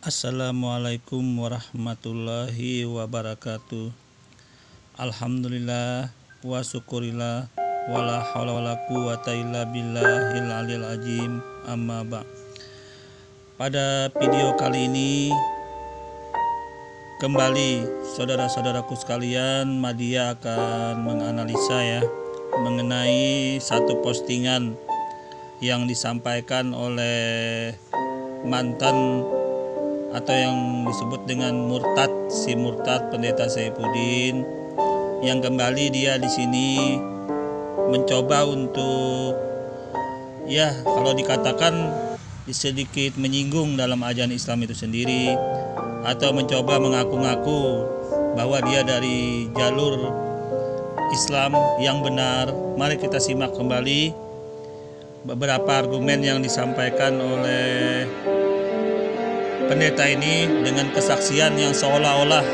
Assalamualaikum warahmatullahi wabarakatuh. Alhamdulillah wa syukurillah wala haula wala quwata illa billahil aliyil azim, amma ba'. Pada video kali ini kembali saudara-saudaraku sekalian, Madia akan menganalisa mengenai satu postingan yang disampaikan oleh mantan atau yang disebut dengan si murtad pendeta Saifuddin, yang kembali dia di sini mencoba untuk kalau dikatakan sedikit menyinggung dalam ajaran Islam itu sendiri, atau mencoba mengaku-ngaku bahwa dia dari jalur Islam yang benar. Mari kita simak kembali beberapa argumen yang disampaikan oleh pendeta ini dengan kesaksian yang seolah-olah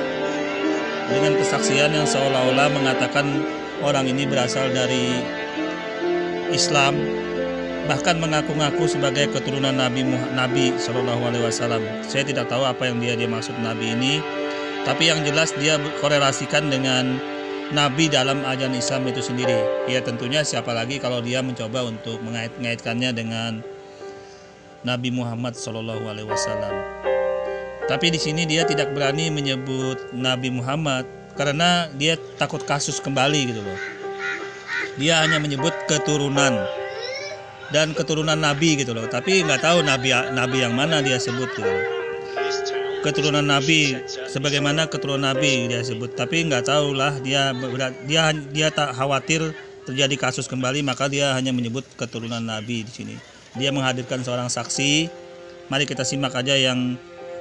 mengatakan orang ini berasal dari Islam, bahkan mengaku-ngaku sebagai keturunan Nabi Shallallahu Alaihi Wasallam. Saya tidak tahu apa yang dia maksud Nabi ini, tapi yang jelas dia korelasikan dengan Nabi dalam ajaran Islam itu sendiri. Ya tentunya siapa lagi kalau dia mencoba untuk mengait-ngaitkannya dengan Nabi Muhammad Shallallahu Alaihi Wasallam. Tapi di sini dia tidak berani menyebut Nabi Muhammad karena dia takut kasus kembali gitu loh. Dia hanya menyebut keturunan dan keturunan Nabi gitu loh. Tapi nggak tahu Nabi yang mana dia sebut gitu loh. Keturunan Nabi, sebagaimana keturunan Nabi dia sebut. Tapi nggak tahu lah dia tak khawatir terjadi kasus kembali, maka dia hanya menyebut keturunan Nabi di sini. Dia menghadirkan seorang saksi. Mari kita simak aja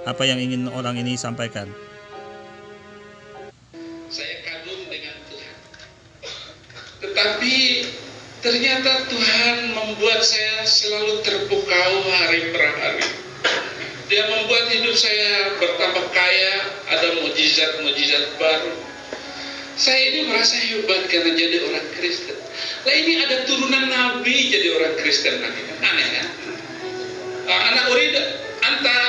apa yang ingin orang ini sampaikan. Saya kagum dengan Tuhan, tetapi ternyata Tuhan membuat saya selalu terpukau hari per hari. Dia membuat hidup saya bertambah kaya, ada mukjizat-mukjizat baru. Saya ini merasa hebat karena jadi orang Kristen. Lah ini ada turunan Nabi jadi orang Kristen lagi, aneh kan? Anak urida anta.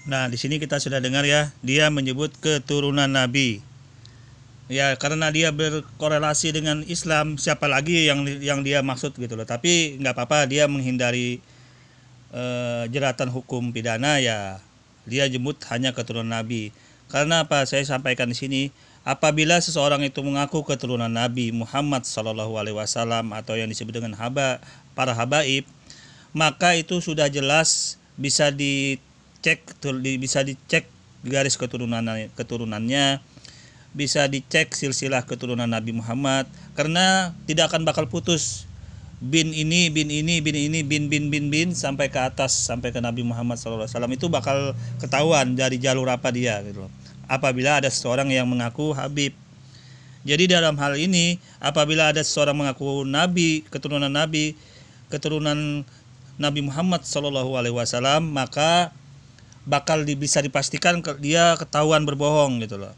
Nah, di sini kita sudah dengar dia menyebut keturunan Nabi. Ya, karena dia berkorelasi dengan Islam, siapa lagi yang dia maksud gitu loh. Tapi nggak apa-apa, dia menghindari jeratan hukum pidana, dia jemput hanya keturunan Nabi. Karena apa? Saya sampaikan di sini, apabila seseorang itu mengaku keturunan Nabi Muhammad Shallallahu Alaihi Wasallam atau yang disebut dengan para habaib, maka itu sudah jelas bisa dicek garis keturunannya, bisa dicek silsilah keturunan Nabi Muhammad, karena tidak akan bakal putus bin sampai ke atas, sampai ke Nabi Muhammad SAW. Itu bakal ketahuan dari jalur apa dia gitu loh, apabila ada seseorang yang mengaku Habib. Jadi dalam hal ini, apabila ada seseorang mengaku Nabi, keturunan Nabi Muhammad SAW, maka bakal bisa dipastikan dia ketahuan berbohong gitu loh.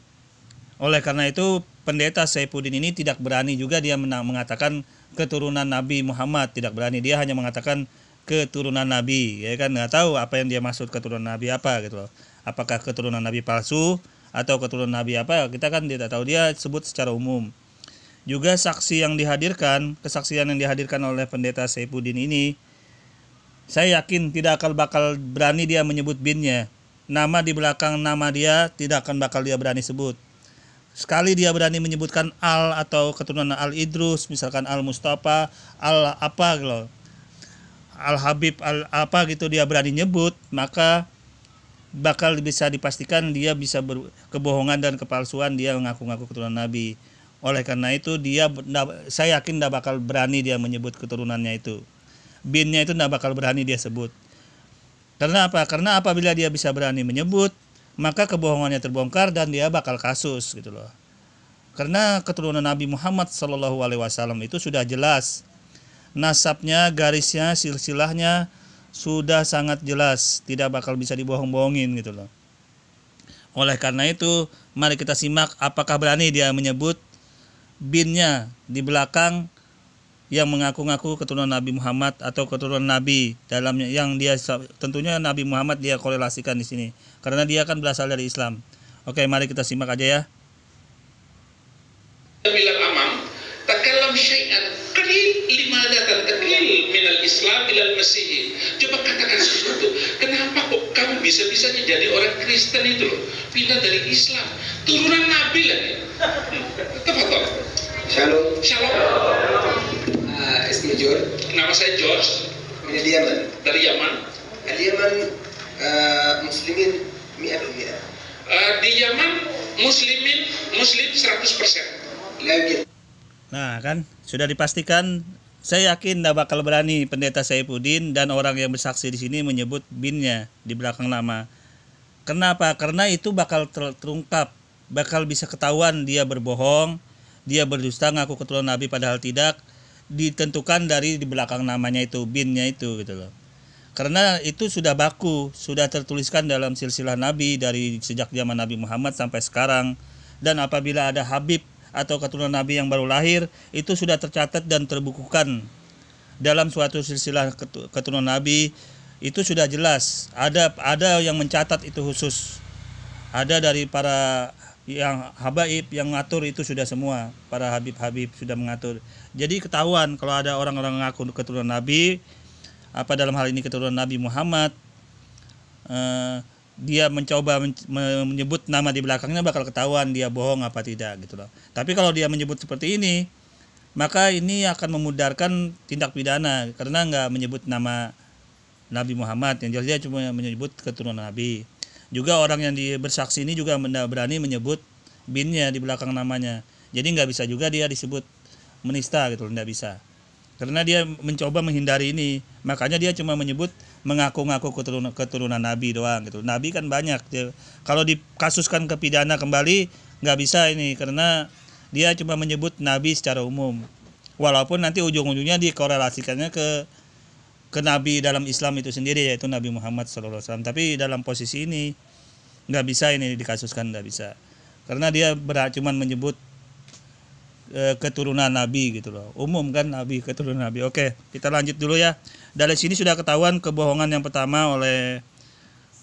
Oleh karena itu pendeta Saifuddin ini tidak berani juga dia mengatakan keturunan Nabi Muhammad, tidak berani. Dia hanya mengatakan keturunan Nabi, ya kan, nggak tahu apa yang dia maksud keturunan Nabi apa gitu loh. Apakah keturunan Nabi palsu atau keturunan Nabi apa, kita kan tidak tahu. Dia sebut secara umum. Juga kesaksian yang dihadirkan oleh pendeta Saifuddin ini, saya yakin tidak akan bakal berani dia menyebut binnya. Nama di belakang nama dia tidak akan bakal dia berani sebut. Sekali dia berani menyebutkan Al atau keturunan Al Idrus, misalkan Al Mustafa, Al apa gitu, Al Habib, Al apa gitu, dia berani nyebut, maka bakal bisa dipastikan dia bisa kebohongan dan kepalsuan, dia mengaku-ngaku keturunan Nabi. Oleh karena itu saya yakin tidak bakal berani dia menyebut keturunannya itu. Binnya itu tidak bakal berani dia sebut. Karena apa? Karena apabila dia bisa berani menyebut, maka kebohongannya terbongkar dan dia bakal kasus gitu loh. Karena keturunan Nabi Muhammad Shallallahu Alaihi Wasallam itu sudah jelas, nasabnya, garisnya, silsilahnya sudah sangat jelas, tidak bakal bisa dibohong-bohongin gitu loh. Oleh karena itu, mari kita simak apakah berani dia menyebut binnya di belakang yang mengaku-ngaku keturunan Nabi Muhammad atau keturunan Nabi dalam yang dia tentunya Nabi Muhammad dia korelasikan di sini karena dia kan berasal dari Islam. Oke, mari kita simak aja ya. Bilal amam takallam syai'an qalil limadha tantakil minal Islam ilal Masih. Coba katakan sesuatu. Kenapa kok kamu bisa-bisanya jadi orang Kristen itu loh? Pindah dari Islam, turunan Nabi lagi. Tafadhol. Shalom. Shalom. اسمي جورج. Nama saya George من اليمن. dari Yaman. اليمن مسلمين 100%. Di Yaman muslim 100%. لا يوجد. Nah kan sudah dipastikan. Saya yakin tidak bakal berani pendeta Saifuddin dan orang yang bersaksi di sini menyebut binnya di belakang nama. Kenapa? Karena itu bakal terungkap, bakal bisa ketahuan dia berbohong, dia berdusta ngaku keturunan Nabi padahal tidak, ditentukan dari di belakang namanya itu, binnya itu gitu loh. Karena itu sudah baku, sudah tertuliskan dalam silsilah Nabi dari sejak zaman Nabi Muhammad sampai sekarang. Dan apabila ada Habib atau keturunan Nabi yang baru lahir, itu sudah tercatat dan terbukukan dalam suatu silsilah keturunan Nabi. Itu sudah jelas, ada yang mencatat itu khusus, ada dari para yang habaib yang ngatur itu sudah semua, para habib-habib sudah mengatur. Jadi ketahuan kalau ada orang-orang ngaku keturunan Nabi, apa dalam hal ini keturunan Nabi Muhammad, dia mencoba menyebut nama di belakangnya, bakal ketahuan dia bohong apa tidak gitu loh. Tapi kalau dia menyebut seperti ini, maka ini akan memudarkan tindak pidana karena nggak menyebut nama Nabi Muhammad, yang jelas dia cuma menyebut keturunan Nabi. Juga orang yang bersaksi ini juga berani menyebut binnya di belakang namanya. Jadi nggak bisa juga dia disebut menista gitu, nggak bisa. Karena dia mencoba menghindari ini, makanya dia cuma menyebut mengaku-ngaku keturunan Nabi doang gitu. Nabi kan banyak. Kalau dikasuskan ke pidana kembali nggak bisa ini karena dia cuma menyebut Nabi secara umum. Walaupun nanti ujung-ujungnya dikorelasikannya ke Nabi dalam Islam itu sendiri, yaitu Nabi Muhammad SAW. Tapi dalam posisi ini nggak bisa ini dikasuskan, nggak bisa. Karena dia cuma menyebut keturunan Nabi gitu loh. Umum kan Nabi, keturunan Nabi. Oke, kita lanjut dulu ya. Dari sini sudah ketahuan kebohongan yang pertama oleh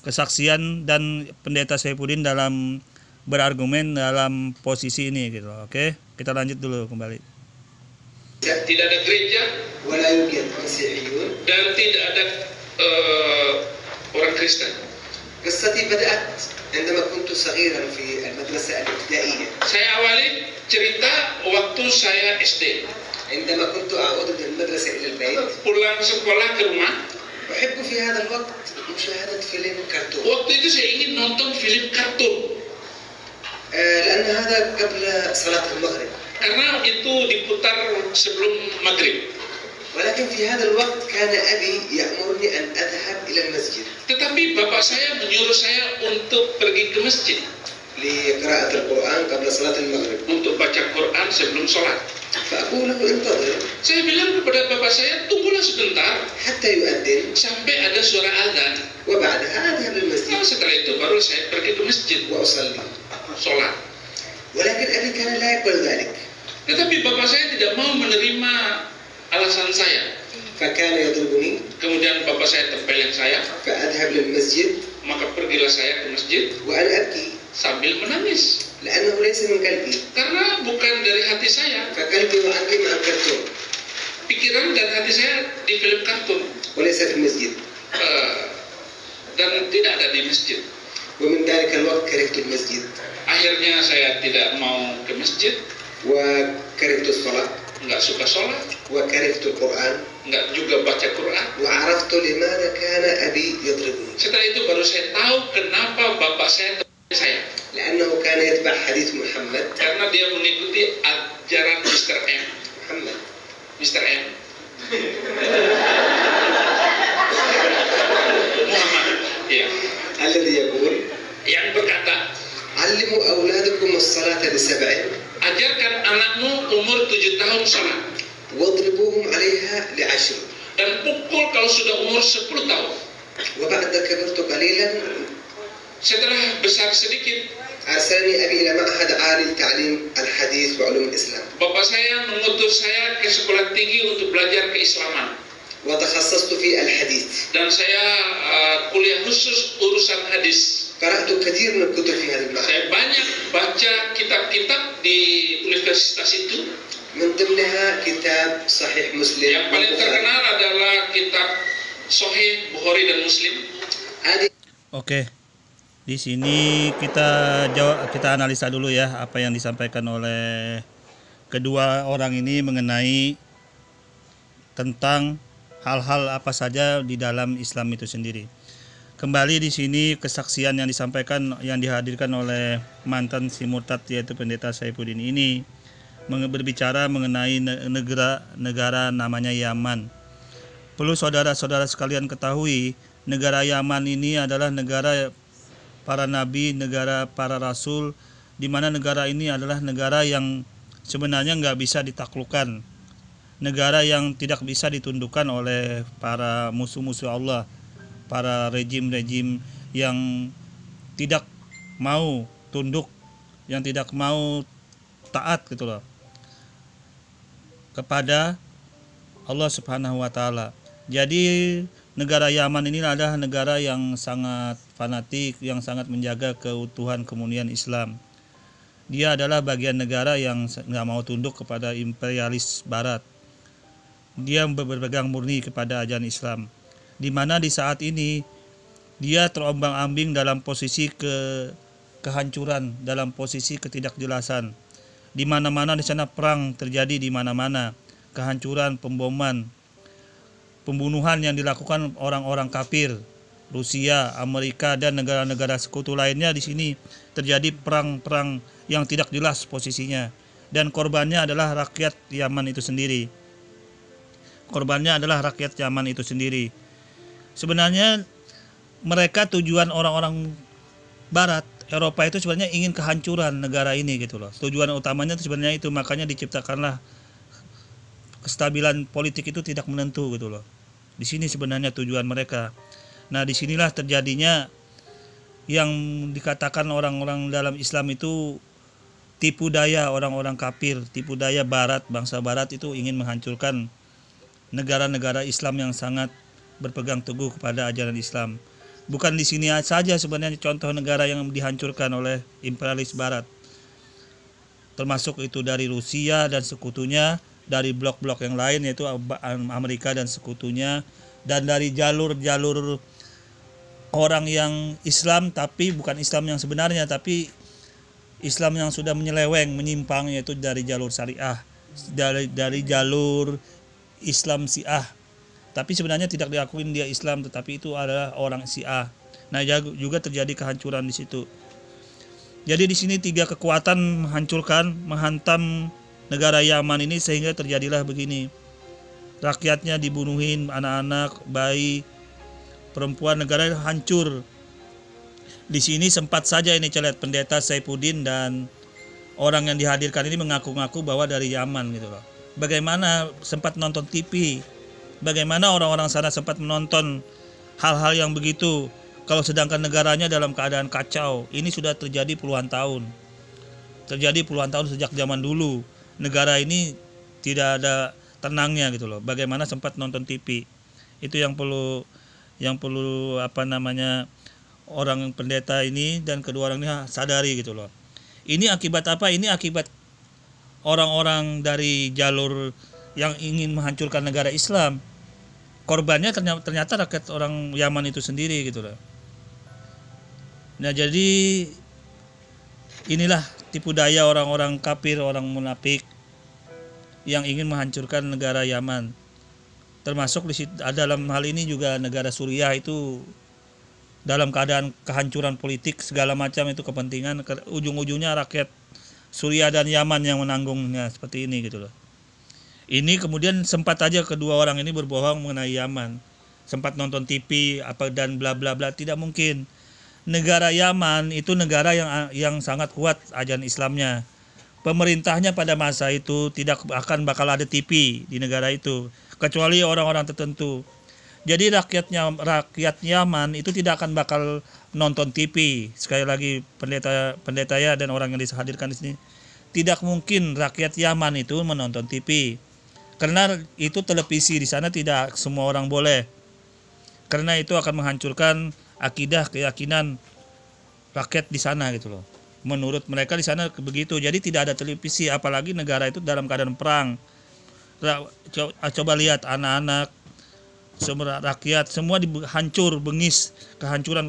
kesaksian dan pendeta Saifuddin dalam berargumen dalam posisi ini gitu loh. Oke, kita lanjut dulu kembali. Tidak ada gereja ولا يوجد مسيحيون. dan tidak ada orang Kristen. قصتي بدأت عندما كنت صغيرا في المدرسة الابتدائية. Saya awali cerita waktu saya SD. عندما كنت أعود من المدرسة إلى البيت Pulang sekolah ke rumah, أحب في هذا الوقت مشاهدة فيلم كرتون. waktu itu saya ingin nonton film kartun. لأن هذا قبل صلاة المغرب. Karena itu diputar sebelum maghrib. ولكن في هذا الوقت كان أبي يأمرني أن أذهب إلى المسجد. Tetapi bapak saya menyuruh saya untuk pergi ke masjid. لقراءة القرآن قبل صلاة المغرب. Untuk baca Quran sebelum sholat. فأقول له انتظر. Saya bilang kepada bapak saya, tunggulah sebentar حتى يؤذن. sampai ada suara azan. وبعدها أذهب للمسجد. Nah, setelah itu baru saya pergi ke masjid وأصلي. sholat. ولكن أبي كان لا يقبل ذلك. Tetapi bapak saya tidak mau menerima alasan saya. فكان يضربني. Kemudian bapak saya tempelin saya, فأذهب للمسجد. maka pergilah saya ke masjid وأنا أبكي. sambil menangis. لأنه ليس من قلبي. Karena bukan dari hati saya. فقلبي وعقلي مع الكرتون. Pikiran dan hati saya di film kartun. وليس في المسجد. Dan tidak ada di masjid. ومن ذلك الوقت كرهت المسجد. Akhirnya saya tidak mau ke masjid, وكرهت الصلاة. nggak suka sholat, وكرهت القرآن. nggak juga baca Quran. وعرفت لماذا كان أبي يضربني. Setelah itu baru saya tahu kenapa bapak saya tempelin saya. لأنه كان يتبع حديث محمد. Karena dia mengikuti ajaran Mr. M. محمد. Mr. M. Muhammad. Ya. الذي يقول Yang berkata, علموا أولادكم الصلاة ل7 ajarkan anakmu umur 7 tahun sholat. واضربوهم عليها ل10. Dan pukul kalau sudah umur 10 tahun. وبعد كبرت قليلا Setelah besar sedikit, أرسلني أبي إلى معهد عالي لتعليم الحديث وعلوم الإسلام. Bapak saya mengutus saya ke sekolah tinggi untuk belajar keislaman. وتخصصت في الحديث. Dan saya kuliah khusus urusan hadis. قرأت كثير من الكتب في هذا المعهد. Saya banyak baca kitab-kitab di universitas itu. من ضمنها كتاب صحيح مسلم. Yang paling terkenal adalah kitab Sahih Bukhari dan Muslim. Oke. Di sini kita analisa dulu ya apa yang disampaikan oleh kedua orang ini mengenai tentang hal-hal apa saja di dalam Islam itu sendiri. Kembali di sini kesaksian yang disampaikan yang dihadirkan oleh mantan si murtad yaitu pendeta Saifuddin ini berbicara mengenai negara namanya Yaman. Perlu saudara-saudara sekalian ketahui, negara Yaman ini adalah negara para nabi, negara para rasul, di mana negara ini adalah negara yang sebenarnya nggak bisa ditaklukkan, negara yang tidak bisa ditundukkan oleh para musuh-musuh Allah, para rejim-rejim yang tidak mau tunduk, yang tidak mau taat gitu loh kepada Allah Subhanahu wa taala. Jadi negara Yaman ini adalah negara yang sangat fanatik, yang sangat menjaga keutuhan kemunian Islam. Dia adalah bagian negara yang nggak mau tunduk kepada imperialis Barat. Dia berpegang murni kepada ajaran Islam. Di mana di saat ini dia terombang-ambing dalam posisi kehancuran, dalam posisi ketidakjelasan. Di mana-mana di sana perang terjadi di mana-mana, kehancuran, pemboman, pembunuhan yang dilakukan orang-orang kafir, Rusia, Amerika dan negara-negara sekutu lainnya. Di sini terjadi perang-perang yang tidak jelas posisinya, dan korbannya adalah rakyat Yaman itu sendiri. Korbannya adalah rakyat Yaman itu sendiri. Sebenarnya mereka tujuan orang-orang Barat, Eropa itu sebenarnya ingin kehancuran negara ini gitu loh. Tujuan utamanya itu sebenarnya itu, makanya diciptakanlah kestabilan politik itu tidak menentu gitu loh. Di sini sebenarnya tujuan mereka. Nah, disinilah terjadinya yang dikatakan orang-orang dalam Islam itu tipu daya orang-orang kafir, tipu daya Barat, bangsa Barat itu ingin menghancurkan negara-negara Islam yang sangat berpegang teguh kepada ajaran Islam. Bukan di sini saja sebenarnya contoh negara yang dihancurkan oleh imperialis Barat. Termasuk itu dari Rusia dan sekutunya, dari blok-blok yang lain yaitu Amerika dan sekutunya, dan dari jalur-jalur orang yang Islam tapi bukan Islam yang sebenarnya, tapi Islam yang sudah menyeleweng, menyimpang, yaitu dari jalur syariah, dari jalur Islam Syiah. Tapi sebenarnya tidak diakuin dia Islam, tetapi itu adalah orang Syiah. Nah, juga terjadi kehancuran di situ. Jadi di sini tiga kekuatan menghantam negara Yaman ini sehingga terjadilah begini. Rakyatnya dibunuhin, anak-anak, bayi, perempuan, negara hancur. Di sini sempat saja ini celet pendeta Saifuddin dan orang yang dihadirkan ini mengaku-ngaku bahwa dari Yaman gitu loh. Bagaimana sempat nonton TV? Bagaimana orang-orang sana sempat menonton hal-hal yang begitu? Kalau sedangkan negaranya dalam keadaan kacau. Ini sudah terjadi puluhan tahun. Terjadi puluhan tahun sejak zaman dulu. Negara ini tidak ada tenangnya gitu loh. Bagaimana sempat nonton TV? Itu yang perlu orang pendeta ini dan kedua orang ini sadari gitu loh. Ini akibat apa? Ini akibat orang-orang dari jalur yang ingin menghancurkan negara Islam. Korbannya ternyata rakyat orang Yaman itu sendiri gitu loh. Nah, jadi inilah tipu daya orang-orang kafir, orang munafik yang ingin menghancurkan negara Yaman. Termasuk dalam hal ini juga negara Suriah itu dalam keadaan kehancuran politik segala macam itu kepentingan, ujung-ujungnya rakyat Suriah dan Yaman yang menanggungnya seperti ini gitu loh. Ini kemudian sempat aja kedua orang ini berbohong mengenai Yaman, sempat nonton TV apa dan bla bla bla. Tidak mungkin. Negara Yaman itu negara yang sangat kuat ajaran Islamnya. Pemerintahnya pada masa itu tidak bakal ada TV di negara itu kecuali orang-orang tertentu. Jadi rakyat Yaman itu tidak akan bakal nonton TV. Sekali lagi pendeta ya dan orang yang dihadirkan di sini, tidak mungkin rakyat Yaman itu menonton TV. Karena itu televisi di sana tidak semua orang boleh. Karena itu akan menghancurkan akidah keyakinan rakyat di sana gitu loh. Menurut mereka di sana begitu. Jadi tidak ada televisi, apalagi negara itu dalam keadaan perang. Coba lihat anak-anak, semua rakyat semua hancur, bengis, kehancuran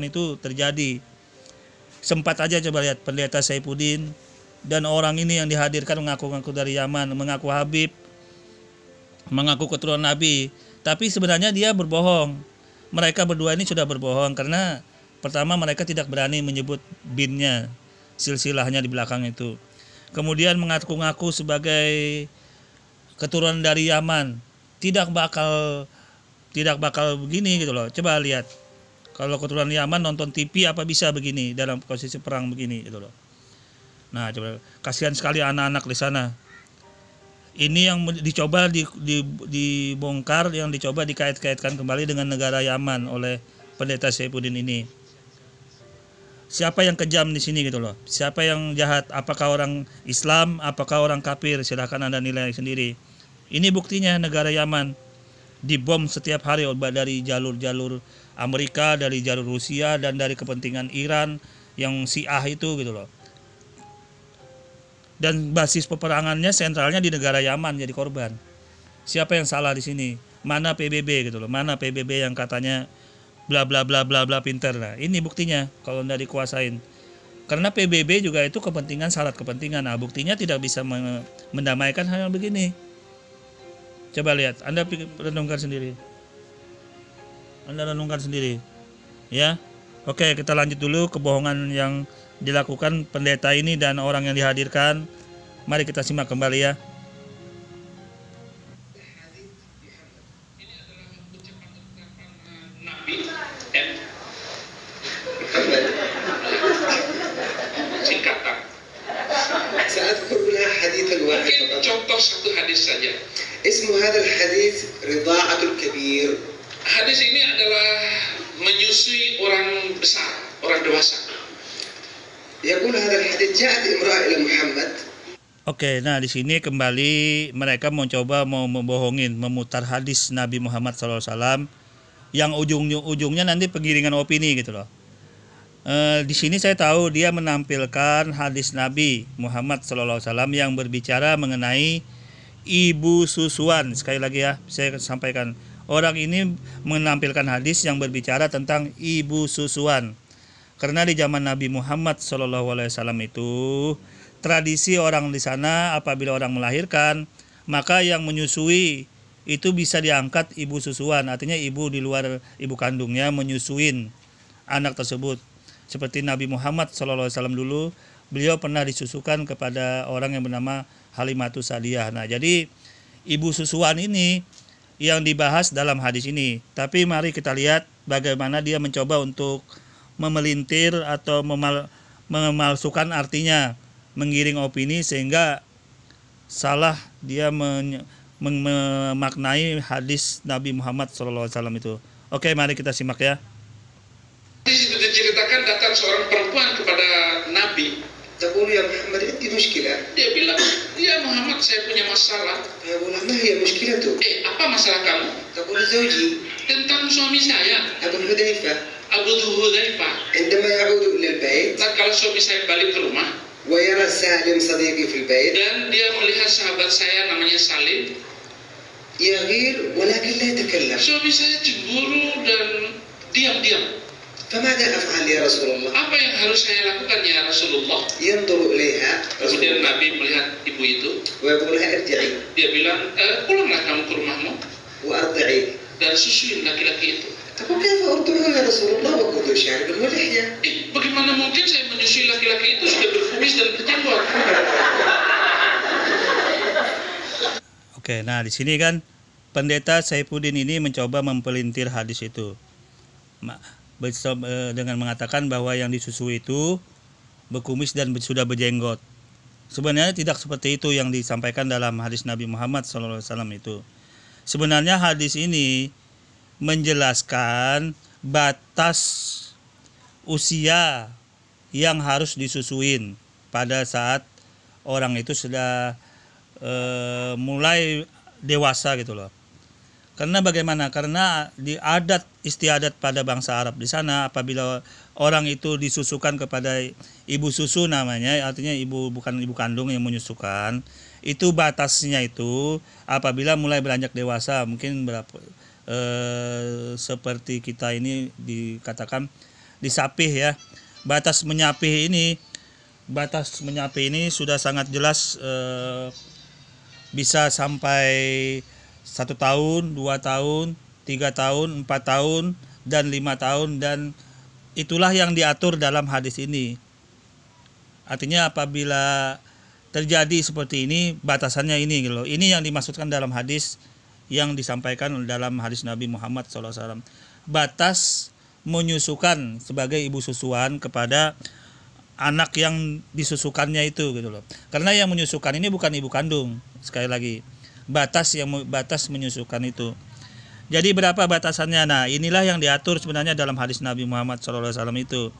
itu terjadi. Sempat aja coba lihat pendeta Saifuddin dan orang ini yang dihadirkan mengaku-ngaku dari Yaman, mengaku Habib, mengaku keturunan Nabi, tapi sebenarnya dia berbohong. Mereka berdua ini sudah berbohong karena pertama mereka tidak berani menyebut binnya, silsilahnya di belakang itu. Kemudian mengaku-ngaku sebagai keturunan dari Yaman. Tidak bakal begini gitu loh. Coba lihat. Kalau keturunan Yaman nonton TV apa bisa begini dalam posisi perang begini gitu loh. Nah, coba kasihan sekali anak-anak di sana. Ini yang dicoba dibongkar, yang dicoba dikait-kaitkan kembali dengan negara Yaman oleh pendeta Saifuddin ini. Siapa yang kejam di sini gitu loh? Siapa yang jahat? Apakah orang Islam? Apakah orang kafir? Silahkan Anda nilai sendiri. Ini buktinya negara Yaman dibom setiap hari dari jalur-jalur Amerika, dari jalur Rusia, dan dari kepentingan Iran yang Syiah itu gitu loh. Dan basis peperangannya sentralnya di negara Yaman jadi korban. Siapa yang salah di sini? Mana PBB gitu loh? Mana PBB yang katanya bla bla bla bla bla pinter? Nah, ini buktinya kalau tidak dikuasain. Karena PBB juga itu kepentingan, syarat kepentingan. Nah, buktinya tidak bisa mendamaikan hal yang begini. Coba lihat, Anda renungkan sendiri. Ya. Oke, kita lanjut dulu kebohongan yang dilakukan pendeta ini dan orang yang dihadirkan. Mari kita simak kembali ya. Ini adalah ucapan-ucapan Nabi singkatan. سأذكر منها حديثا واحد Mungkin فقط. contoh satu hadis saja. اسم هذا الحديث رضاعة الكبير. Hadis ini adalah menyusui orang besar, orang dewasa. يقول هذا الحديث جاءت امرأة إلى محمد. Oke, nah di sini kembali mereka mencoba mau membohongin, memutar hadis Nabi Muhammad SAW yang ujungnya nanti penggiringan opini gitu loh. Di sini saya tahu dia menampilkan hadis Nabi Muhammad SAW yang berbicara mengenai ibu susuan. Sekali lagi ya, saya sampaikan. Orang ini menampilkan hadis yang berbicara tentang ibu susuan. Karena di zaman Nabi Muhammad SAW itu tradisi orang di sana apabila orang melahirkan, maka yang menyusui itu bisa diangkat ibu susuan, artinya ibu di luar ibu kandungnya menyusuin anak tersebut. Seperti Nabi Muhammad SAW dulu, beliau pernah disusukan kepada orang yang bernama Halimatus Sa'diyah. Nah, jadi ibu susuan ini yang dibahas dalam hadis ini. Tapi mari kita lihat bagaimana dia mencoba untuk memelintir atau memalsukan artinya, menggiring opini sehingga salah dia memaknai hadis Nabi Muhammad SAW itu. Oke, mari kita simak ya. Di situ diceritakan datang seorang perempuan kepada Nabi. تقول يا محمد عندي مشكلة. Dia bilang, ya Muhammad, saya punya masalah. يقول ما هي مشكلتك؟ Apa masalah kamu? تقول زوجي Tentang suami saya, أبو حذيفة Abu Hudzaifah. عندما يعود إلى البيت Nah, kalau suami saya balik ke rumah ويرى سالم صديقي في البيت dan dia melihat sahabat saya namanya Salim, يغير ولكن لا يتكلم. suami saya cemburu dan diam-diam. فماذا أفعل يا رسول الله؟ Apa yang harus saya lakukan ya Rasulullah? ينظر إليها رسول Kemudian الله Nabi melihat ibu itu, ويقول لها ارجعي dia bilang, pulanglah kamu ke rumahmu وأرضعيه. dan susuin laki-laki itu. تقول كيف أرضعه يا رسول الله وكنت شارب ولحية؟ Bagaimana mungkin saya menyusui laki-laki itu sudah berkumis dan berjenggot? Oke, nah di sini kan pendeta Saifuddin ini mencoba mempelintir hadis itu. Dengan mengatakan bahwa yang disusui itu berkumis dan sudah berjenggot. Sebenarnya tidak seperti itu yang disampaikan dalam hadis Nabi Muhammad SAW itu. sebenarnya hadis ini menjelaskan batas usia yang harus disusuin pada saat orang itu sudah mulai dewasa gitu loh. Karena bagaimana? Karena di adat istiadat pada bangsa Arab di sana, apabila orang itu disusukan kepada ibu susu namanya, artinya ibu, bukan ibu kandung yang menyusukan, itu batasnya itu apabila mulai beranjak dewasa, mungkin berapa seperti kita ini dikatakan disapih ya. Batas menyapih ini sudah sangat jelas, bisa sampai 1 tahun, 2 tahun, 3 tahun, 4 tahun, dan 5 tahun, dan itulah yang diatur dalam hadis ini. Artinya apabila terjadi seperti ini, batasannya ini gitu loh. Ini yang dimaksudkan dalam hadis yang disampaikan dalam hadis Nabi Muhammad SAW. Batas menyusukan sebagai ibu susuan kepada anak yang disusukannya itu gitu loh. Karena yang menyusukan ini bukan ibu kandung, sekali lagi. Batas menyusukan itu. Jadi berapa batasannya? Nah, inilah yang diatur sebenarnya dalam hadis Nabi Muhammad SAW itu.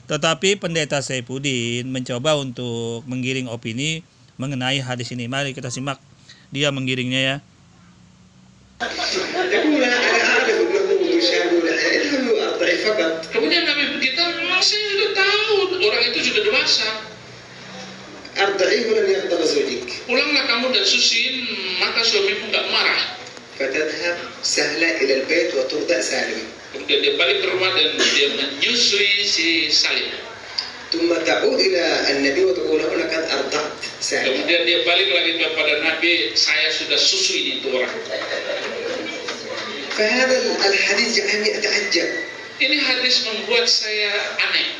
Tetapi pendeta Saifuddin mencoba untuk menggiring opini mengenai hadis ini. Mari kita simak dia menggiringnya ya. Kemudian Nabi kita memang saya sudah tahu orang itu sudah dewasa. Pulanglah kamu dan susin, maka suamimu nggak marah. Kemudian dia balik ke rumah dan dia menyusui si Salim. Kemudian dia balik lagi kepada Nabi, saya sudah susui itu orang. Ini hadis membuat saya aneh.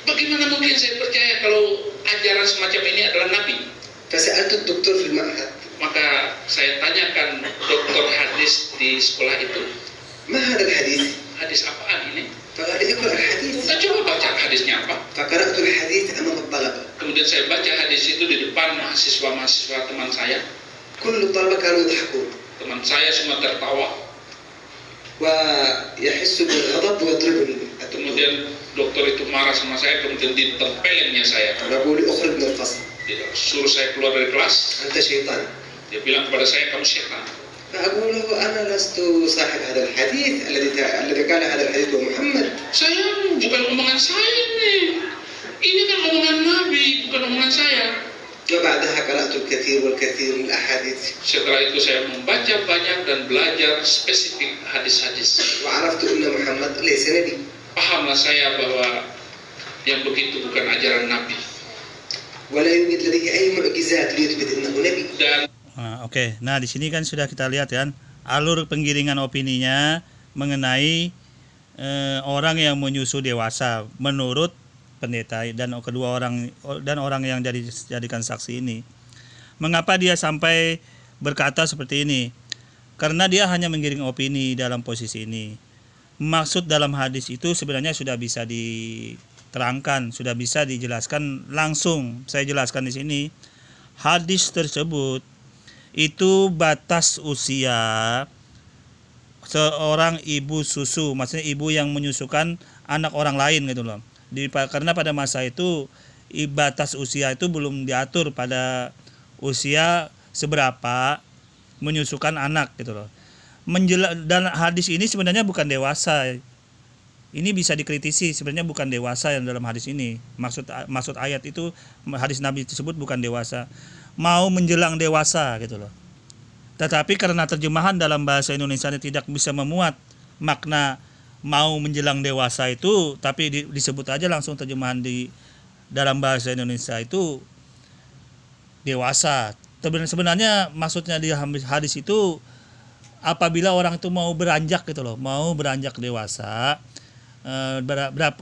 Bagaimana mungkin saya percaya kalau ajaran semacam ini adalah Nabi? Maka saya tanyakan dokter hadis di sekolah itu, hadis apaan ini? Kita coba baca hadisnya apa? Kemudian saya baca hadis itu di depan mahasiswa-mahasiswa teman saya. Teman saya semua tertawa. Kemudian dokter itu marah sama saya, kemudian ditempelengnya saya. Dia suruh saya keluar dari kelas. Dia bilang kepada saya, kamu setan. Saya bukan omongan saya nih. Ini kan omongan Nabi, bukan omongan saya. Setelah itu saya membaca banyak dan belajar spesifik hadis-hadis. Pahamlah saya bahwa yang begitu bukan ajaran Nabi. Dan Oke. Nah, di sini kan sudah kita lihat kan alur penggiringan opininya mengenai orang yang menyusu dewasa menurut pendeta dan orang yang dijadikan saksi ini. Mengapa dia sampai berkata seperti ini? Karena dia hanya menggiring opini dalam posisi ini. Maksud dalam hadis itu sebenarnya sudah bisa diterangkan, sudah bisa dijelaskan langsung. Saya jelaskan di sini. Hadis tersebut itu batas usia seorang ibu susu, maksudnya ibu yang menyusukan anak orang lain gitu loh. Karena pada masa itu batas usia itu belum diatur pada usia seberapa menyusukan anak gitu loh. Dan hadis ini sebenarnya bukan dewasa. Ini bisa dikritisi, sebenarnya bukan dewasa yang dalam hadis ini. Maksud ayat itu hadis Nabi tersebut bukan dewasa. Mau menjelang dewasa gitu loh. Tetapi karena terjemahan dalam bahasa Indonesia ini tidak bisa memuat makna mau menjelang dewasa itu, tapi disebut aja langsung terjemahan di dalam bahasa Indonesia itu dewasa. Sebenarnya maksudnya di hadis itu apabila orang itu mau beranjak gitu loh, mau beranjak dewasa,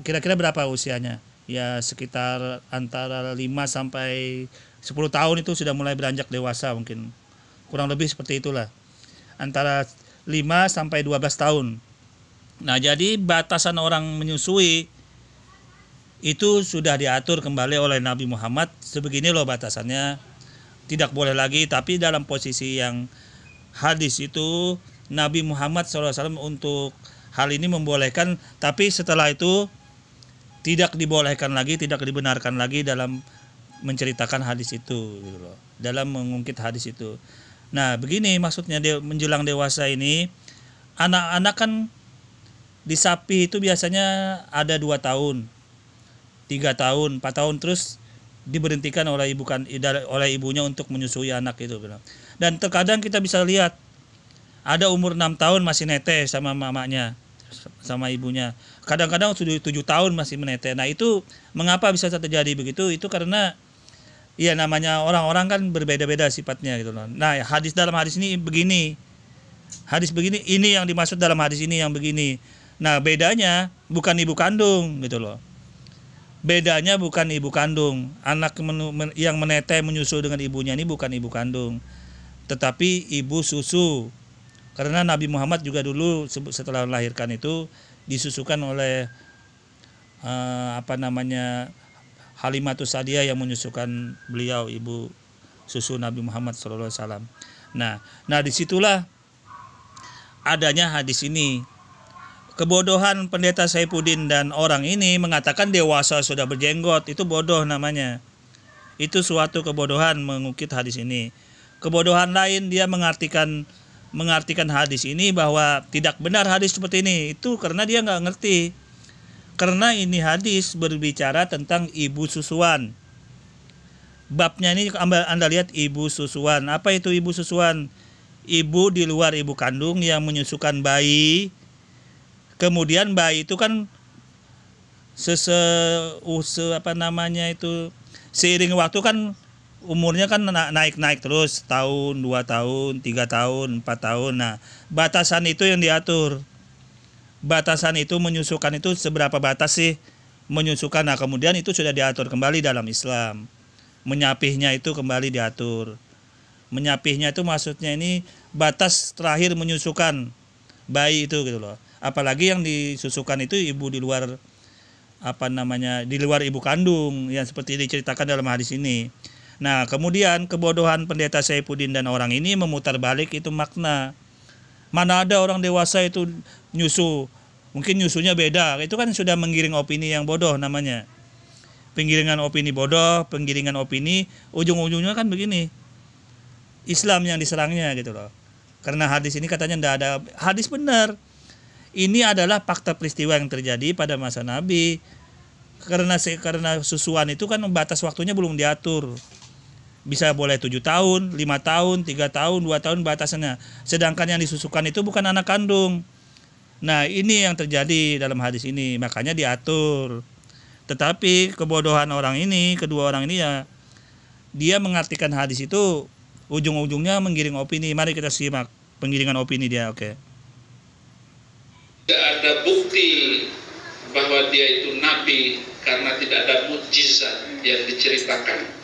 kira-kira berapa usianya? Ya sekitar antara 5 sampai 10 tahun itu sudah mulai beranjak dewasa mungkin. Kurang lebih seperti itulah. Antara 5 sampai 12 tahun. Nah, jadi batasan orang menyusui itu sudah diatur kembali oleh Nabi Muhammad. Sebegini loh batasannya. tidak boleh lagi. Tapi dalam posisi yang hadis itu Nabi Muhammad SAW untuk hal ini membolehkan, tapi setelah itu tidak dibolehkan lagi, tidak dibenarkan lagi dalam menceritakan hadis itu gitu loh, dalam mengungkit hadis itu. Nah begini maksudnya, menjelang dewasa ini anak-anak kan di sapi itu biasanya ada 2 tahun, 3 tahun, 4 tahun, terus diberhentikan oleh ibunya untuk menyusui anak itu. Dan terkadang kita bisa lihat ada umur 6 tahun masih nete sama mamanya, sama ibunya. Kadang-kadang sudah 7 tahun masih menete. Nah itu mengapa bisa terjadi begitu? Itu karena ya namanya orang-orang kan berbeda-beda sifatnya gitu loh. Nah dalam hadis ini begini, hadis begini, ini yang dimaksud dalam hadis ini yang begini. Nah bedanya bukan ibu kandung gitu loh. Bedanya bukan ibu kandung. Anak yang menete menyusu dengan ibunya ini bukan ibu kandung, tetapi ibu susu. Karena Nabi Muhammad juga dulu setelah melahirkan itu disusukan oleh Halimatus Sa'diyah yang menyusukan beliau, ibu susu Nabi Muhammad SAW. Nah disitulah adanya hadis ini. Kebodohan pendeta Saifuddin dan orang ini mengatakan dewasa sudah berjenggot, itu bodoh namanya. Itu suatu kebodohan mengukit hadis ini. Kebodohan lain, dia mengartikan hadis ini bahwa tidak benar hadis seperti ini. Itu karena dia nggak ngerti. Karena ini hadis berbicara tentang ibu susuan. Babnya ini Anda lihat, ibu susuan. Apa itu ibu susuan? Ibu di luar ibu kandung yang menyusukan bayi. Kemudian bayi itu kan seiring waktu kan umurnya kan naik terus, tahun, 2 tahun, 3 tahun, 4 tahun. Nah, batasan itu yang diatur. Batasan itu menyusukan itu seberapa batas sih menyusukan. Nah, kemudian itu sudah diatur kembali dalam Islam. Menyapihnya itu kembali diatur. Menyapihnya itu maksudnya ini batas terakhir menyusukan bayi itu gitu loh. Apalagi yang disusukan itu ibu di luar di luar ibu kandung yang seperti diceritakan dalam hadis ini. Nah, kemudian kebodohan pendeta Saifuddin dan orang ini memutar balik itu makna. Mana ada orang dewasa itu nyusu, mungkin nyusunya beda. Itu kan sudah menggiring opini yang bodoh namanya. Penggiringan opini bodoh, penggiringan opini, ujung-ujungnya kan begini. Islam yang diserangnya gitu loh. Karena hadis ini katanya tidak ada. Hadis benar. Ini adalah fakta peristiwa yang terjadi pada masa Nabi. Karena susuan itu kan batas waktunya belum diatur. Bisa boleh 7 tahun, 5 tahun, 3 tahun, 2 tahun batasannya. Sedangkan yang disusukan itu bukan anak kandung. Nah ini yang terjadi dalam hadis ini. Makanya diatur. Tetapi kebodohan kedua orang ini ya, dia mengartikan hadis itu ujung-ujungnya menggiring opini. Mari kita simak penggiringan opini dia. Oke. Tidak ada bukti bahwa dia itu nabi karena tidak ada mukjizat yang diceritakan.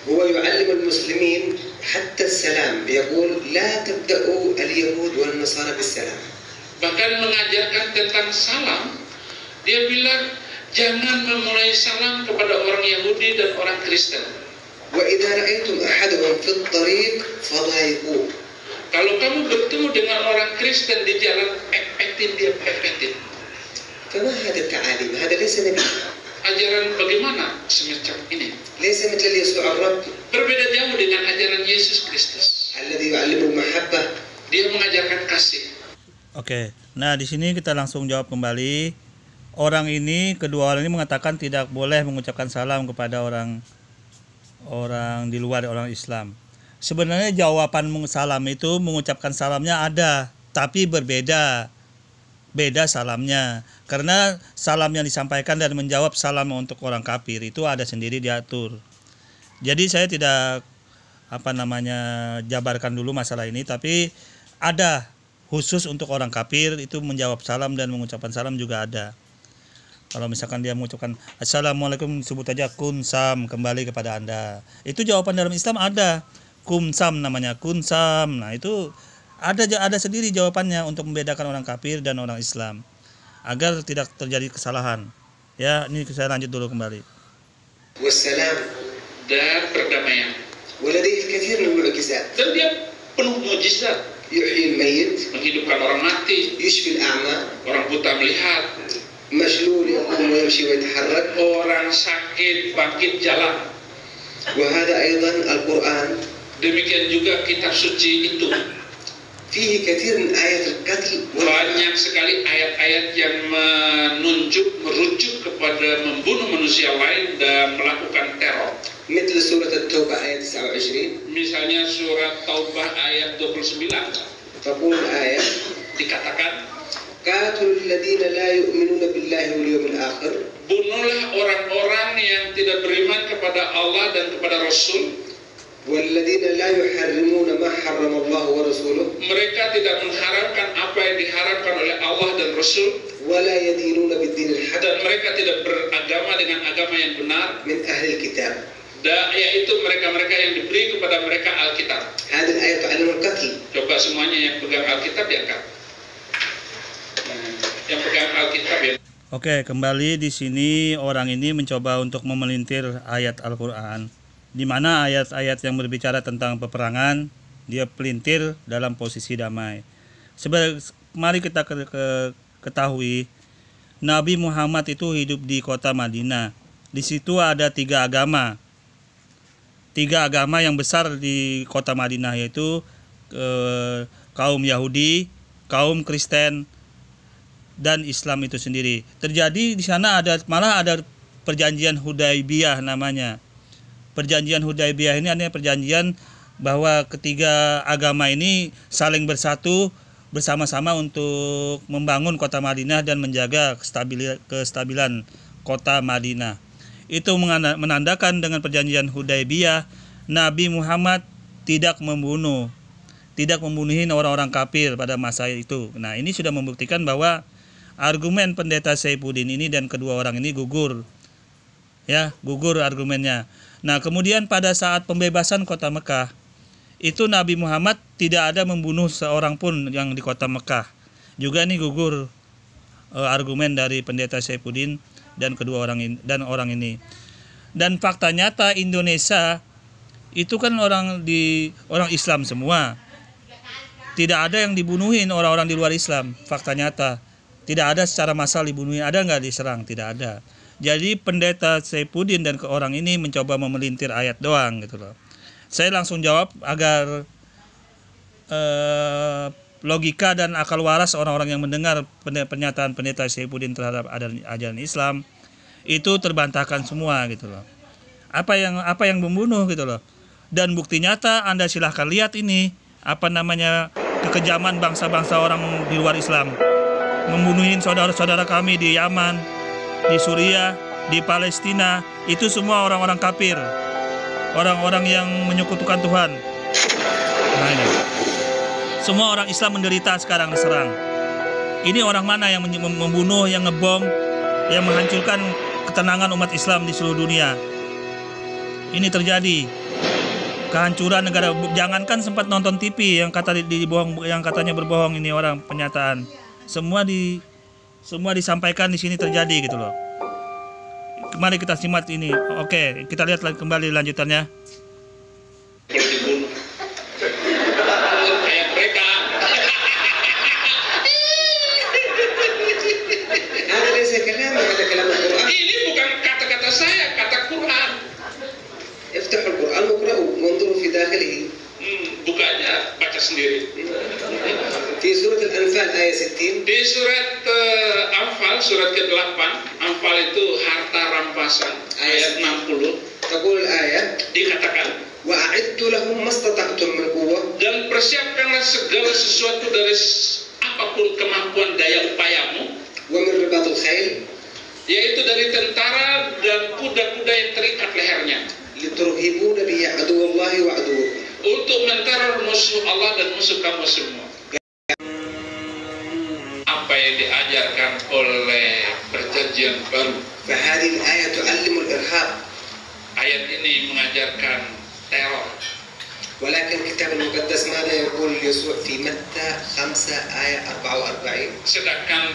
هو يعلم المسلمين حتى السلام يقول لا تبدأوا اليهود والنصارى بالسلام. Bahkan mengajarkan tentang salam, dia bilang jangan memulai salam kepada orang Yahudi dan orang Kristen. وإذا رأيتم أحدهم في الطريق فضايقوه. Kalau kamu bertemu dengan orang Kristen di jalan, pepetin dia, pepetin. فما هذا التعاليم؟ هذا ليس نبي. Ajaran bagaimana semacam ini? ليس مثل يسوع الرب. Berbeda jauh dengan ajaran Yesus Kristus. الذي يعلم المحبة. Dia mengajarkan kasih. Oke. Nah, di sini kita langsung jawab kembali. Kedua orang ini mengatakan tidak boleh mengucapkan salam kepada orang di luar orang Islam. Sebenarnya jawaban salam itu mengucapkan salamnya ada, tapi berbeda. Beda salamnya. Karena salam yang disampaikan dan menjawab salam untuk orang kafir itu ada sendiri diatur. Jadi saya tidak jabarkan dulu masalah ini, tapi ada khusus untuk orang kafir itu menjawab salam dan mengucapkan salam juga ada. Kalau misalkan dia mengucapkan Assalamualaikum, sebut aja kunsam, kembali kepada Anda. Itu jawaban dalam Islam ada. Kumsam namanya, kunsam. Nah, itu ada sendiri jawabannya untuk membedakan orang kafir dan orang Islam agar tidak terjadi kesalahan. Ya, ini saya lanjut dulu kembali. Wassalam dan perdamaian. ولديه الكثير من المعجزات. Dan dia penuh mukjizat, يحيي الميت، menghidupkan orang mati, يشفي الأعمى، orang buta melihat, مشلول يقوم ويمشي ويتحرك. orang sakit bangkit jalan. وهذا أيضا القرآن Demikian juga kitab suci itu. فيه كثير من آيات القتل Banyak sekali ayat-ayat yang merujuk kepada membunuh manusia lain dan melakukan teror. مثل سورة التوبة آية 29. Misalnya surat Taubah ayat 29 تقول الآية: dikatakan, قاتلوا الذين لا يؤمنون بالله واليوم الآخر. bunuhlah orang-orang yang tidak beriman kepada Allah dan kepada Rasul. والذين لا يحرمون ما حرم الله ورسوله. Mereka tidak mengharamkan apa yang diharamkan oleh Allah dan Rasul. ولا يدينون بالدين الحق. Dan mereka tidak beragama dengan agama yang benar. من أهل الكتاب. Yaitu mereka-mereka yang diberi kepada mereka Alkitab. هذه الآية تعلم القتل. Coba semuanya yang pegang Alkitab diangkat. Yang pegang Alkitab ya. Oke, kembali di sini orang ini mencoba untuk memelintir ayat Al-Qur'an, di mana ayat-ayat yang berbicara tentang peperangan dia pelintir dalam posisi damai. Mari kita ketahui Nabi Muhammad itu hidup di kota Madinah. Di situ ada 3 agama. 3 agama yang besar di kota Madinah, yaitu kaum Yahudi, kaum Kristen, dan Islam itu sendiri. Terjadi di sana malah ada perjanjian Hudaybiyah namanya. Perjanjian Hudaybiyah ini artinya perjanjian bahwa ketiga agama ini saling bersatu bersama-sama untuk membangun kota Madinah dan menjaga kestabilan kota Madinah. Itu menandakan dengan perjanjian Hudaybiyah Nabi Muhammad tidak membunuhin orang-orang kafir pada masa itu. Nah, ini sudah membuktikan bahwa argumen pendeta Saifuddin ini dan kedua orang ini gugur. Ya, gugur argumennya. Nah, kemudian pada saat pembebasan kota Mekah, itu Nabi Muhammad tidak ada membunuh seorang pun yang di kota Mekah. Juga ini gugur argumen dari pendeta Saifuddin dan kedua orang ini. Dan fakta nyata Indonesia itu kan orang Islam semua. Tidak ada yang dibunuhin orang-orang di luar Islam. Fakta nyata. Tidak ada secara massal dibunuhin. Ada nggak diserang? Tidak ada. Jadi pendeta Saifuddin dan orang ini mencoba memelintir ayat doang gitu loh. Saya langsung jawab agar logika dan akal waras orang-orang yang mendengar pernyataan pendeta Saifuddin terhadap ajaran Islam itu terbantahkan semua gitu loh. Apa yang membunuh gitu loh. Dan bukti nyata Anda silahkan lihat ini kekejaman bangsa-bangsa orang di luar Islam. Membunuhin saudara-saudara kami di Yaman, di Suriah, di Palestina, itu semua orang-orang kafir, orang-orang yang menyekutukan Tuhan. Nah, ini semua orang Islam menderita sekarang diserang. Ini orang mana yang membunuh, yang ngebom, yang menghancurkan ketenangan umat Islam di seluruh dunia? Ini terjadi kehancuran negara. Jangankan sempat nonton TV yang katanya berbohong ini orang pernyataan. Semua disampaikan di sini terjadi gitu loh. Mari kita simak ini. Oke, kita lihat kembali lanjutannya. Kayak mereka. Ini bukan kata-kata saya, kata Quran. افتحوا القرآن واقرأوا وانظروا في داخله. Bukanya, baca sendiri. في سورة الأنفال آية 60. Di surat Anfal, surat ke-8, Anfal itu harta rampasan, ayat 60. تقول الآية: dikatakan, وأعدوا لهم ما استطعتم من قوة. dan persiapkanlah segala sesuatu dari apapun kemampuan daya upayamu, ومن رباط الخيل, yaitu dari tentara dan kuda-kuda yang terikat lehernya, لترهبون به عدو الله وعدوكم. untuk menteror musuh Allah dan musuh kamu semua. Apa yang diajarkan oleh perjanjian baru. فهذه الآية تعلم الإرهاب. Ayat ini mengajarkan teror. ولكن الكتاب المقدس ماذا يقول يسوع في متى 5 آية 44؟ Sedangkan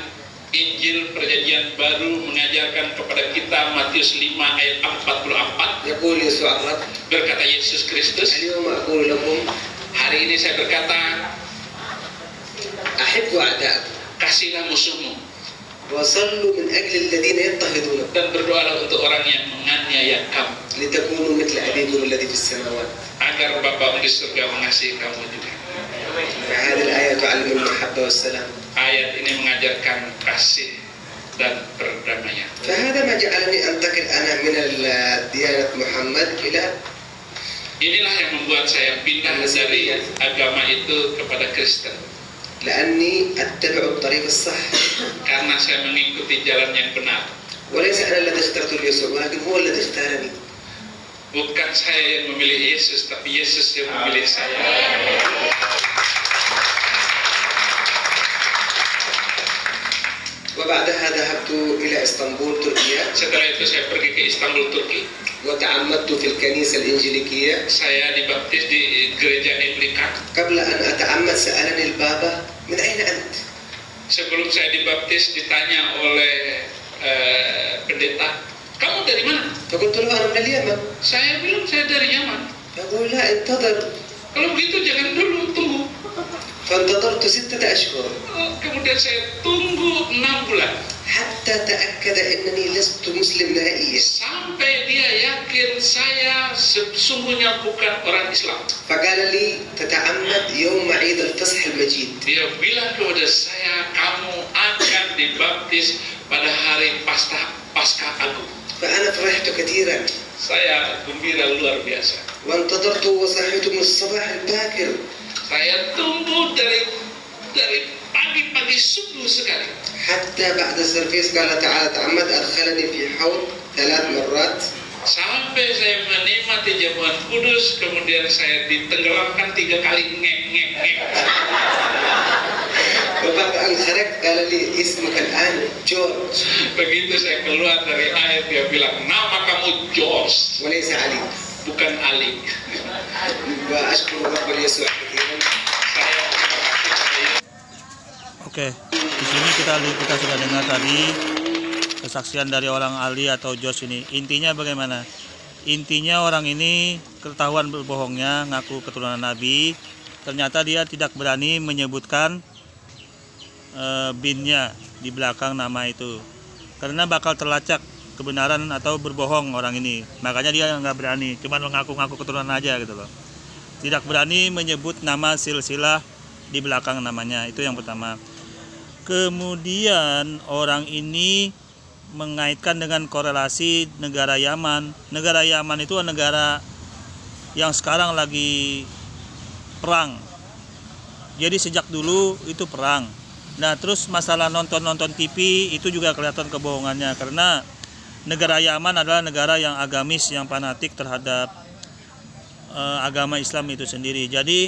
Injil Perjanjian Baru mengajarkan kepada kita Matius 5 ayat 44. يقول يسوع الرب Berkata Yesus Kristus, اليوم أقول لكم hari ini saya berkata, أحبوا أعداءكم kasihilah musuhmu وصلوا من أجل الذين يضطهدونكم dan berdoalah untuk orang yang menganiaya kamu, لتكونوا مثل أبيكم الذي في السماوات. agar Bapamu di surga mengasihi kamu juga. فهذه الآية تعلم المحبة والسلام. Ayat ini mengajarkan kasih dan perdamaian. فهذا ما جعلني أنتقل أنا من ديانة محمد إلى Inilah yang membuat saya pindah dari agama itu kepada Kristen, لأني أتبع الطريق الصح. karena saya mengikuti jalan yang benar. وليس أنا الذي اخترت يسوع ولكن هو الذي اختارني. Bukan saya yang memilih Yesus, tapi Yesus yang memilih saya. وبعدها ذهبت إلى إسطنبول تركيا Setelah itu saya pergi ke Istanbul, Turki. وتعمدت في الكنيسة الإنجيليكية. Saya dibaptis di gereja Anglikan. قبل أن أتعمد سألني البابا من أين أنت؟ Sebelum saya dibaptis ditanya oleh pendeta, kamu dari mana? فقلت له أنا من اليمن. Saya bilang saya dari Yaman. يقول لا انتظر. Kalau begitu jangan dulu, tunggu. فانتظرت 6 أشهر Kemudian saya tunggu 6 bulan. حتى تأكد أنني لست مسلم نهائيا. Sampai dia yakin saya sesungguhnya bukan orang Islam. فقال لي تتعمد يوم عيد الفصح المجيد. Dia bilang kepada saya, kamu akan dibaptis pada hari Paskah Agung. فأنا فرحت كثيرا Saya gembira luar biasa. وانتظرت وصحيت من الصباح الباكر Saya tunggu dari pagi-pagi subuh sekali. حتى بعد السرفيس قال تعالى تعمد. أدخلني في حوض 3 مرات Sampai saya menikmati jamuan kudus, kemudian saya ditenggelamkan 3 kali, ngek. وبعد أن خرجت قال لي اسمك الآن جورج Begitu saya keluar dari air, dia bilang, nama kamu George, وليس علي. bukan Ali. وأشكر الرب يسوع كثيرا. Saya Oke, di sini kita sudah dengar tadi kesaksian dari orang Ali atau Jos ini. Intinya bagaimana? Intinya orang ini ketahuan berbohongnya, ngaku keturunan Nabi. Ternyata dia tidak berani menyebutkan binnya di belakang nama itu, karena bakal terlacak kebenaran atau berbohong orang ini. Makanya dia nggak berani, cuma mengaku-ngaku keturunan aja gitu loh. Tidak berani menyebut nama silsilah di belakang namanya. Itu yang pertama. Kemudian orang ini mengaitkan dengan korelasi negara Yaman. Negara Yaman itu negara yang sekarang lagi perang. Jadi sejak dulu itu perang. Nah, terus masalah nonton TV itu juga kelihatan kebohongannya, karena negara Yaman adalah negara yang agamis, yang fanatik terhadap agama Islam itu sendiri. Jadi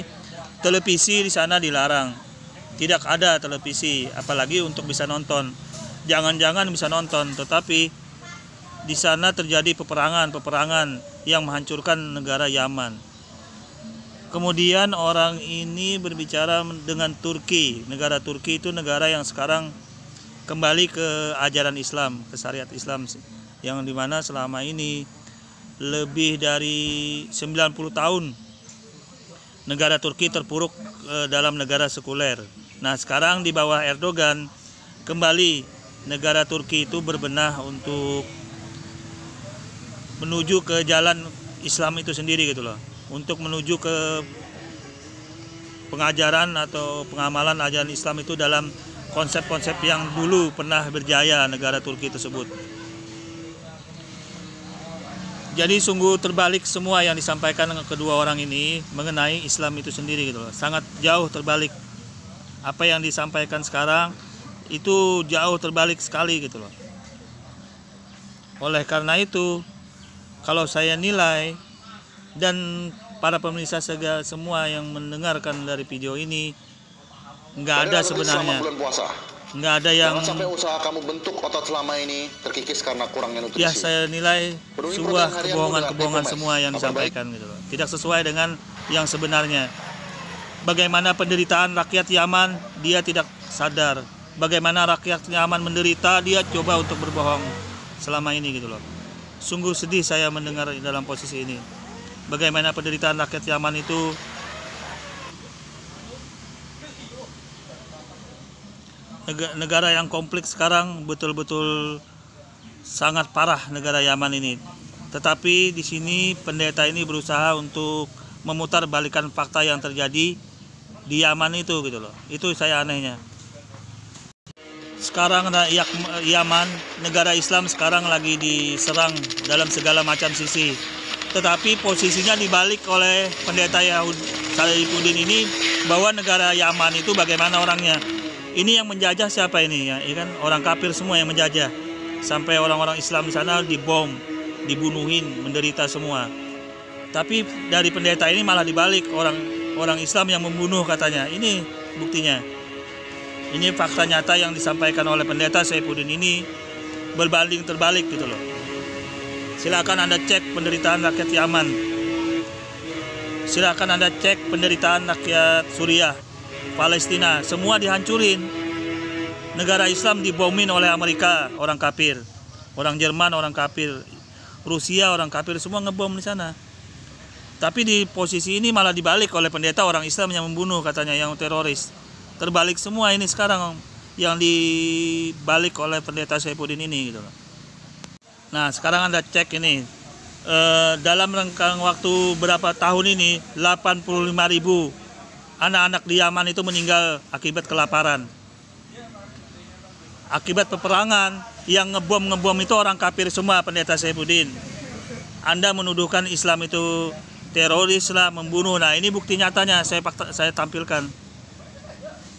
televisi di sana dilarang. Tidak ada televisi, apalagi untuk bisa nonton. Jangan-jangan bisa nonton, tetapi di sana terjadi peperangan yang menghancurkan negara Yaman. Kemudian orang ini berbicara dengan Turki. Negara Turki itu negara yang sekarang kembali ke ajaran Islam, ke syariat Islam, yang dimana selama ini lebih dari 90 tahun negara Turki terpuruk dalam negara sekuler. Nah, sekarang di bawah Erdogan kembali negara Turki itu berbenah untuk menuju ke jalan Islam itu sendiri gitu loh, untuk menuju ke pengajaran atau pengamalan ajaran Islam itu dalam konsep-konsep yang dulu pernah berjaya negara Turki tersebut. Jadi sungguh terbalik semua yang disampaikan kedua orang ini mengenai Islam itu sendiri gitu loh. Sangat jauh terbalik. Apa yang disampaikan sekarang itu jauh terbalik sekali gitu loh. Oleh karena itu, kalau saya nilai dan para pemirsa semua yang mendengarkan dari video ini, nggak ada sebenarnya, nggak ada yang jangan sampai usaha kamu bentuk otot selama ini terkikis karena kurangnya nutrisi. Ya, saya nilai sebuah kebohongan semua yang disampaikan gitu loh. Tidak sesuai dengan yang sebenarnya. Bagaimana penderitaan rakyat Yaman, dia tidak sadar. bagaimana rakyat Yaman menderita, dia coba untuk berbohong selama ini gitu loh. Sungguh sedih saya mendengar dalam posisi ini. Bagaimana penderitaan rakyat Yaman itu. Negara yang kompleks sekarang, betul-betul sangat parah negara Yaman ini. Tetapi di sini pendeta ini berusaha untuk memutarbalikkan fakta yang terjadi di Yaman itu gitu loh. Itu saya anehnya. Sekarang Yaman, negara Islam sekarang lagi diserang dalam segala macam sisi. Tetapi posisinya dibalik oleh pendeta Saifuddin ini, bahwa negara Yaman itu bagaimana orangnya. Ini yang menjajah siapa ini ya? Kan orang kafir semua yang menjajah. Sampai orang-orang Islam di sana dibom, dibunuhin, menderita semua. Tapi dari pendeta ini malah dibalik, orang Islam yang membunuh katanya. Ini buktinya. Ini fakta nyata yang disampaikan oleh pendeta Saifuddin ini berbanding terbalik gitu loh. Silakan Anda cek penderitaan rakyat Yaman. Silakan Anda cek penderitaan rakyat Suriah, Palestina, semua dihancurin. Negara Islam dibomin oleh Amerika, orang kafir. Orang Jerman, orang kafir. Rusia, orang kafir, semua ngebom di sana. Tapi di posisi ini malah dibalik oleh pendeta orang Islam yang membunuh katanya, yang teroris. Terbalik semua ini sekarang yang dibalik oleh pendeta Saifuddin ini gitu loh. Nah, sekarang Anda cek ini. Dalam rentang waktu berapa tahun ini 85.000 anak-anak di Yaman itu meninggal akibat kelaparan. Akibat peperangan, yang ngebom itu orang kafir semua, pendeta Saifuddin. Anda menuduhkan Islam itu teroris lah, membunuh. Nah, ini bukti nyatanya saya tampilkan.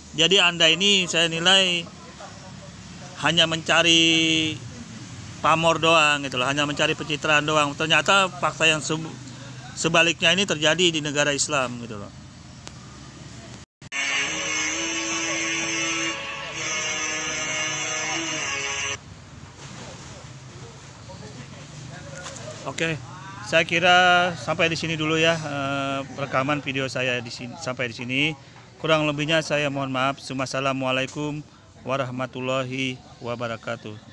Jadi Anda ini saya nilai hanya mencari pamor doang gitu loh, hanya mencari pencitraan doang. Ternyata fakta yang sebaliknya ini terjadi di negara Islam gitu loh. Oke, saya kira sampai di sini dulu ya rekaman video saya sampai di sini. Kurang lebihnya saya mohon maaf. Wassalamualaikum warahmatullahi wabarakatuh.